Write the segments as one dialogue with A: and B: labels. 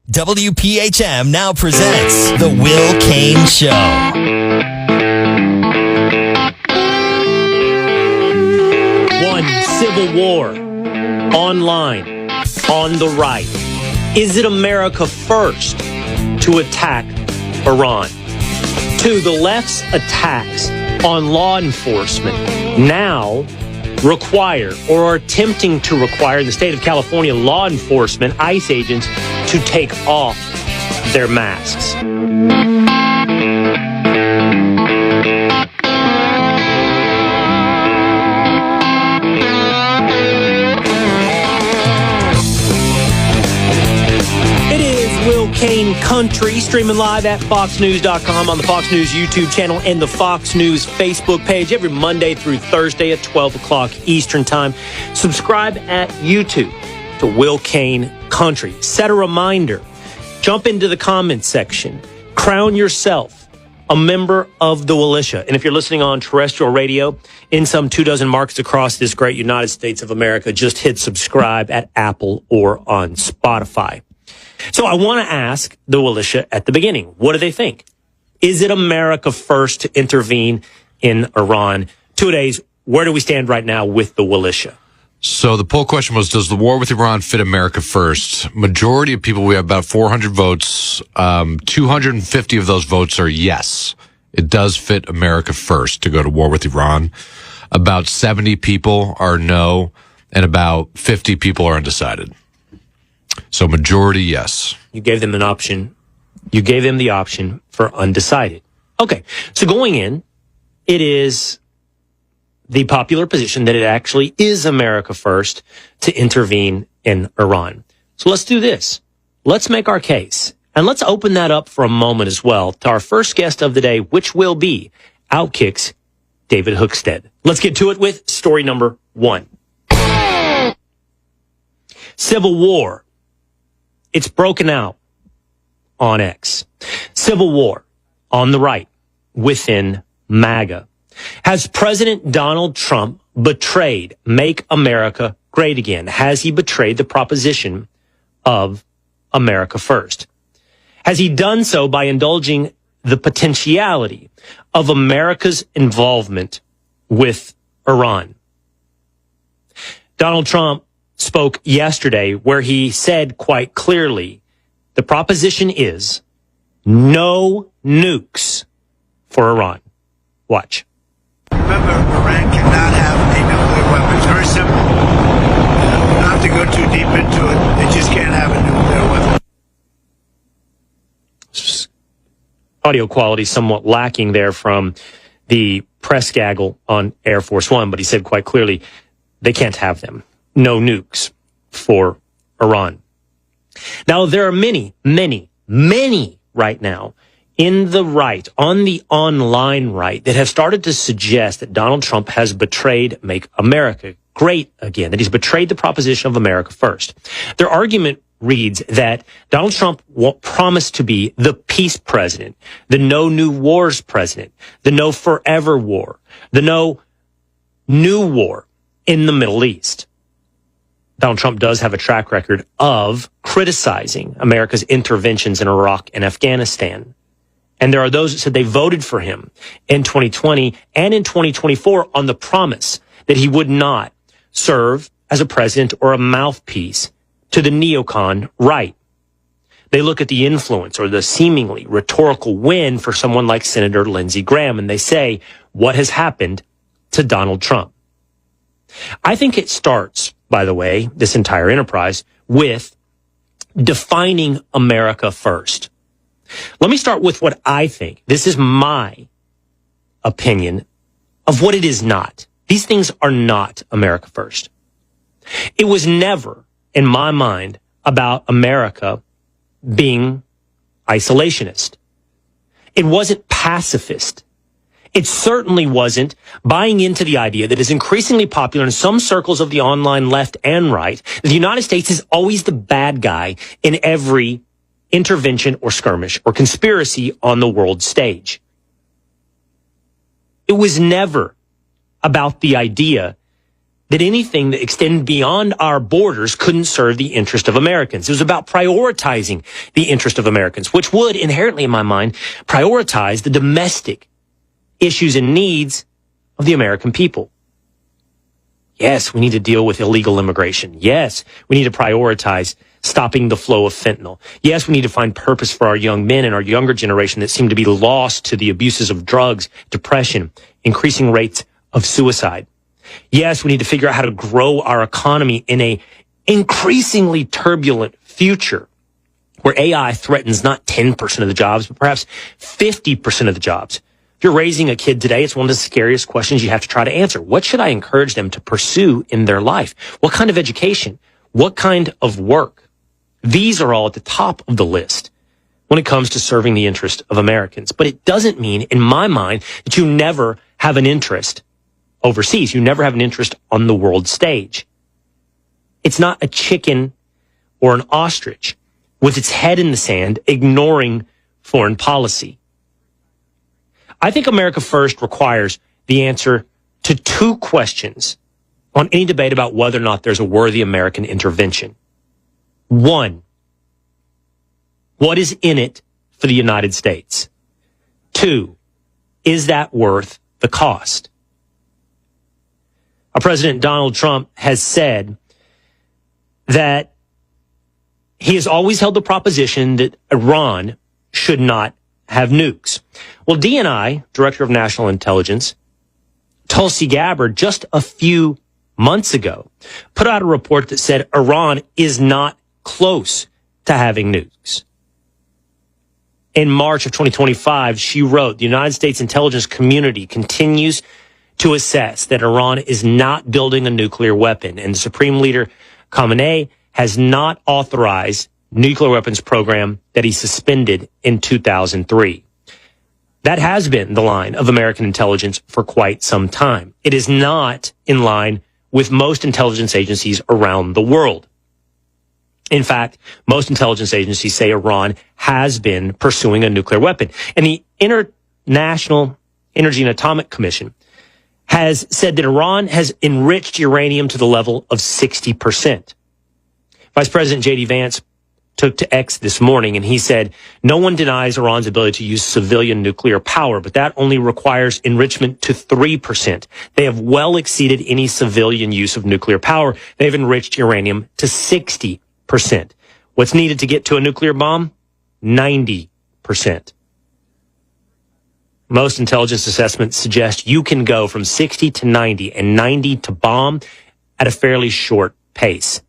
A: WPHM now presents The Will Cain Show.
B: One civil war, online, on the right. Is it America first to attack Iran? Two, the left's attacks on law enforcement now require or are attempting to require in the state of California law enforcement, ICE agents, to take off their masks. It is Will Cain Country, streaming live at foxnews.com, on the Fox News YouTube channel and the Fox News Facebook page every Monday through Thursday at 12 o'clock Eastern Time. Subscribe at YouTube to Will Cain Country. Set a reminder. Jump into the comments section. Crown yourself a member of the Willisha. And if you're listening on terrestrial radio in some 24 markets across this great United States of America, just hit subscribe at Apple or on Spotify. So I want to ask the Willisha at the beginning, what do they think? Is it America first to intervene in Iran? 2 days, where do we stand right now with the Willisha?
C: So the poll question was, does the war with Iran fit America first? Majority of people, we have about 400 votes. 250 of those votes are yes. It does fit America first to go to war with Iran. About 70 people are no, and about 50 people are undecided. So majority, yes.
B: You gave them an option. You gave them the option for undecided. Okay. So going in, it is the popular position that it actually is America first to intervene in Iran. So let's do this. Let's make our case. And let's open that up for a moment as well to our first guest of the day, which will be Outkick's David Hookstead. Let's get to it with story number 1. Civil war. It's broken out on X. Civil war on the right within MAGA. Has President Donald Trump betrayed Make America Great Again? Has he betrayed the proposition of America First? Has he done so by indulging the potentiality of America's involvement with Iran? Donald Trump spoke yesterday where he said quite clearly, the proposition is no nukes for Iran. Watch.
D: Remember, Iran cannot have a nuclear weapon. It's very simple. We don't have to go too deep into it. They just can't have a nuclear weapon.
B: Audio quality somewhat lacking there from the press gaggle on Air Force One, but he said quite clearly they can't have them. No nukes for Iran. Now, there are many right now in the right, on the online right, that have started to suggest that Donald Trump has betrayed Make America Great Again, that he's betrayed the proposition of America First. Their argument reads that Donald Trump promised to be the peace president, the no new wars president, the no forever war, the no new war in the Middle East. Donald Trump does have a track record of criticizing America's interventions in Iraq and Afghanistan. And there are those that said they voted for him in 2020 and in 2024 on the promise that he would not serve as a president or a mouthpiece to the neocon right. They look at the influence or the seemingly rhetorical win for someone like Senator Lindsey Graham, and they say, what has happened to Donald Trump? I think it starts, by the way, this entire enterprise, with defining America first. Let me start with what I think. This is my opinion of what it is not. These things are not America first. It was never, in my mind, about America being isolationist. It wasn't pacifist. It certainly wasn't buying into the idea that is increasingly popular in some circles of the online left and right, that the United States is always the bad guy in every intervention or skirmish or conspiracy on the world stage. It was never about the idea that anything that extended beyond our borders couldn't serve the interest of Americans. It was about prioritizing the interest of Americans, which would inherently, in my mind, prioritize the domestic issues and needs of the American people. Yes, we need to deal with illegal immigration. Yes, we need to prioritize stopping the flow of fentanyl. Yes, we need to find purpose for our young men and our younger generation that seem to be lost to the abuses of drugs, depression, increasing rates of suicide. Yes, we need to figure out how to grow our economy in a increasingly turbulent future where AI threatens not 10% of the jobs, but perhaps 50% of the jobs. If you're raising a kid today, it's one of the scariest questions you have to try to answer. What should I encourage them to pursue in their life? What kind of education? What kind of work? These are all at the top of the list when it comes to serving the interest of Americans. But it doesn't mean, in my mind, that you never have an interest overseas. You never have an interest on the world stage. It's not a chicken or an ostrich with its head in the sand, ignoring foreign policy. I think America First requires the answer to two questions on any debate about whether or not there's a worthy American intervention. One, what is in it for the United States? Two, is that worth the cost? Our President Donald Trump has said that he has always held the proposition that Iran should not have nukes. Well, DNI, Director of National Intelligence, Tulsi Gabbard, just a few months ago, put out a report that said Iran is not close to having nukes. In March of 2025, she wrote, the United States intelligence community continues to assess that Iran is not building a nuclear weapon, and the Supreme Leader Khamenei has not authorized nuclear weapons program that he suspended in 2003. That has been the line of American intelligence for quite some time. It is not in line with most intelligence agencies around the world. In fact, most intelligence agencies say Iran has been pursuing a nuclear weapon. And the International Energy and Atomic Commission has said that Iran has enriched uranium to the level of 60%. Vice President J.D. Vance took to X this morning, and he said, no one denies Iran's ability to use civilian nuclear power, but that only requires enrichment to 3%. They have well exceeded any civilian use of nuclear power. They've enriched uranium to 60%. What's needed to get to a nuclear bomb? 90%. Most intelligence assessments suggest you can go from 60 to 90 and 90 to bomb at a fairly short pace,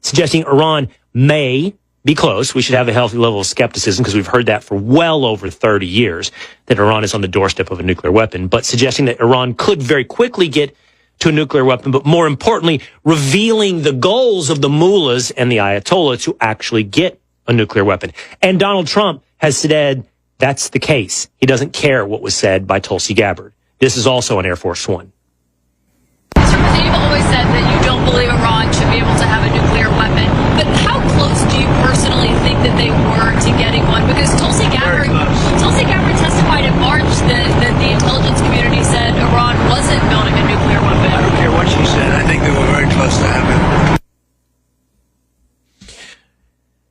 B: suggesting Iran may be close. We should have a healthy level of skepticism because we've heard that for well over 30 years, that Iran is on the doorstep of a nuclear weapon, but suggesting that Iran could very quickly get to a nuclear weapon, but more importantly, revealing the goals of the mullahs and the Ayatollah to actually get a nuclear weapon. And Donald Trump has said that's the case. He doesn't care what was said by Tulsi Gabbard. This is also on Air Force One.
E: Mr. President, you've always said that you don't believe Iran should be able to have a nuclear weapon, but how close do you personally think that they were to getting one? Because Tulsi Gabbard testified in March that the intelligence community said Iran wasn't building a nuclear weapon.
D: I don't care what she said. I think they were very close to having it.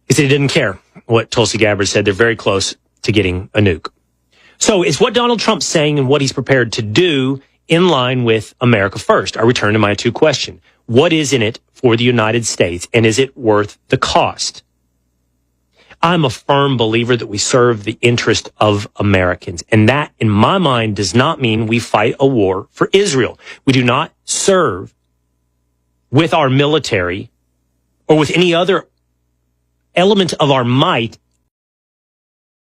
B: He said he didn't care what Tulsi Gabbard said. They're very close to getting a nuke. So is what Donald Trump's saying and what he's prepared to do in line with America First? I return to my two question. What is in it for the United States, and is it worth the cost? I'm a firm believer that we serve the interest of Americans, and that, in my mind, does not mean we fight a war for Israel. We do not serve with our military or with any other element of our might